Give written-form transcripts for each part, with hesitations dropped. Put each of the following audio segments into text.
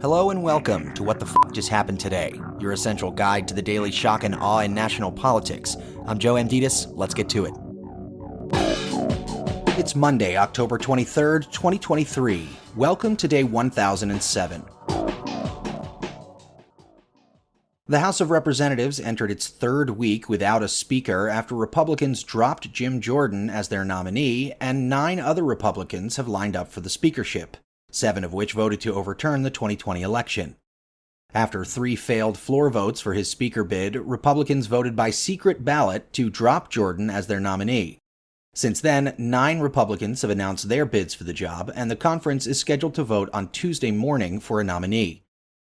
Hello and welcome to What the F*** Just Happened Today, your essential guide to the daily shock and awe in national politics. I'm Joe Amditis. Let's get to it. It's Monday, October 23rd, 2023. Welcome to day 1007. The House of Representatives entered its third week without a speaker after Republicans dropped Jim Jordan as their nominee, and 9 other Republicans have lined up for the speakership, 7 of which voted to overturn the 2020 election. After 3 failed floor votes for his speaker bid, Republicans voted by secret ballot to drop Jordan as their nominee. Since then, 9 Republicans have announced their bids for the job, and the conference is scheduled to vote on Tuesday morning for a nominee.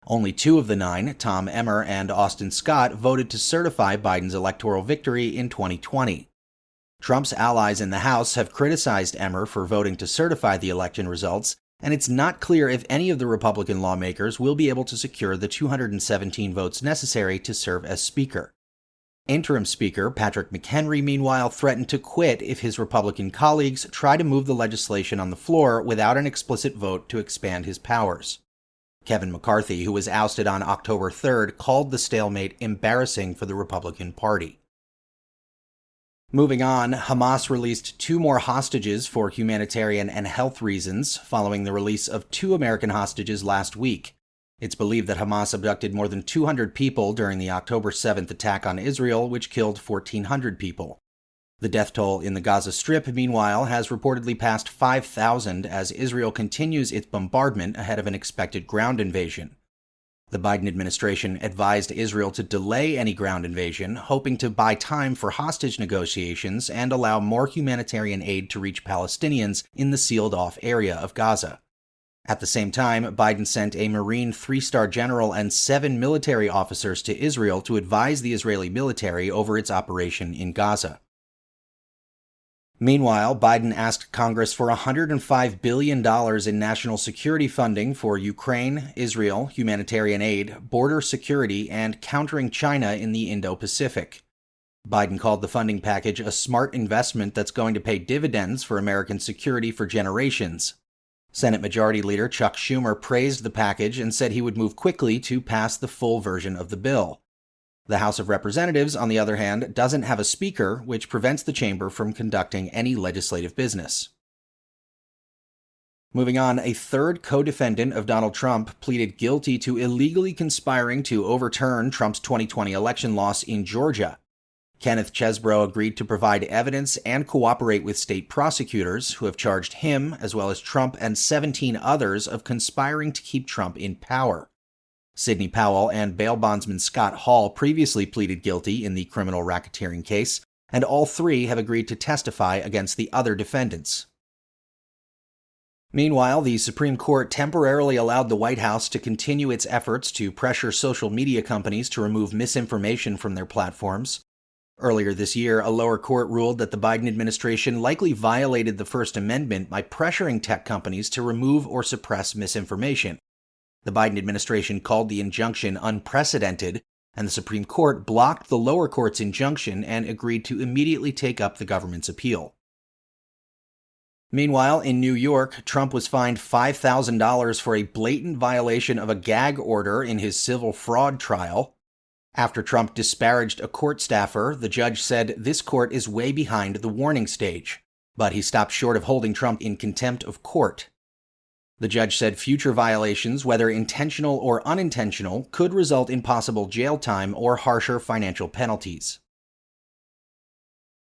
Only 2 of the 9, Tom Emmer and Austin Scott, voted to certify Biden's electoral victory in 2020. Trump's allies in the House have criticized Emmer for voting to certify the election results, and it's not clear if any of the Republican lawmakers will be able to secure the 217 votes necessary to serve as Speaker. Interim Speaker Patrick McHenry, meanwhile, threatened to quit if his Republican colleagues try to move the legislation on the floor without an explicit vote to expand his powers. Kevin McCarthy, who was ousted on October 3rd, called the stalemate embarrassing for the Republican Party. Moving on, Hamas released 2 more hostages for humanitarian and health reasons following the release of 2 American hostages last week. It's believed that Hamas abducted more than 200 people during the October 7th attack on Israel, which killed 1,400 people. The death toll in the Gaza Strip, meanwhile, has reportedly passed 5,000 as Israel continues its bombardment ahead of an expected ground invasion. The Biden administration advised Israel to delay any ground invasion, hoping to buy time for hostage negotiations and allow more humanitarian aid to reach Palestinians in the sealed-off area of Gaza. At the same time, Biden sent a Marine 3-star general and 7 military officers to Israel to advise the Israeli military over its operation in Gaza. Meanwhile, Biden asked Congress for $105 billion in national security funding for Ukraine, Israel, humanitarian aid, border security, and countering China in the Indo-Pacific. Biden called the funding package a smart investment that's going to pay dividends for American security for generations. Senate Majority Leader Chuck Schumer praised the package and said he would move quickly to pass the full version of the bill. The House of Representatives, on the other hand, doesn't have a speaker, which prevents the chamber from conducting any legislative business. Moving on, a third co-defendant of Donald Trump pleaded guilty to illegally conspiring to overturn Trump's 2020 election loss in Georgia. Kenneth Chesbro agreed to provide evidence and cooperate with state prosecutors who have charged him, as well as Trump and 17 others, of conspiring to keep Trump in power. Sidney Powell and bail bondsman Scott Hall previously pleaded guilty in the criminal racketeering case, and all 3 have agreed to testify against the other defendants. Meanwhile, the Supreme Court temporarily allowed the White House to continue its efforts to pressure social media companies to remove misinformation from their platforms. Earlier this year, a lower court ruled that the Biden administration likely violated the First Amendment by pressuring tech companies to remove or suppress misinformation. The Biden administration called the injunction unprecedented, and the Supreme Court blocked the lower court's injunction and agreed to immediately take up the government's appeal. Meanwhile, in New York, Trump was fined $5,000 for a blatant violation of a gag order in his civil fraud trial. After Trump disparaged a court staffer, the judge said this court is way behind the warning stage, but he stopped short of holding Trump in contempt of court. The judge said future violations, whether intentional or unintentional, could result in possible jail time or harsher financial penalties.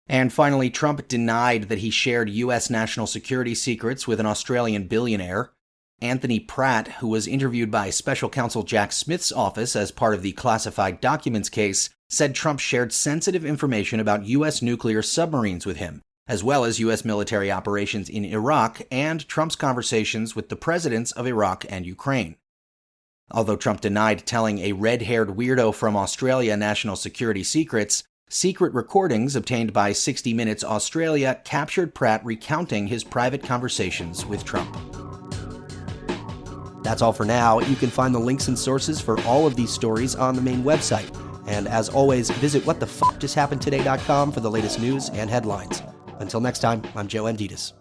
And finally, Trump denied that he shared U.S. national security secrets with an Australian billionaire. Anthony Pratt, who was interviewed by special counsel Jack Smith's office as part of the classified documents case, said Trump shared sensitive information about U.S. nuclear submarines with him, as well as U.S. military operations in Iraq and Trump's conversations with the presidents of Iraq and Ukraine. Although Trump denied telling a red-haired weirdo from Australia national security secrets, secret recordings obtained by 60 Minutes Australia captured Pratt recounting his private conversations with Trump. That's all for now. You can find the links and sources for all of these stories on the main website. And as always, visit whatthefjusthappenedtoday.com for the latest news and headlines. Until next time, I'm Joe Amditis.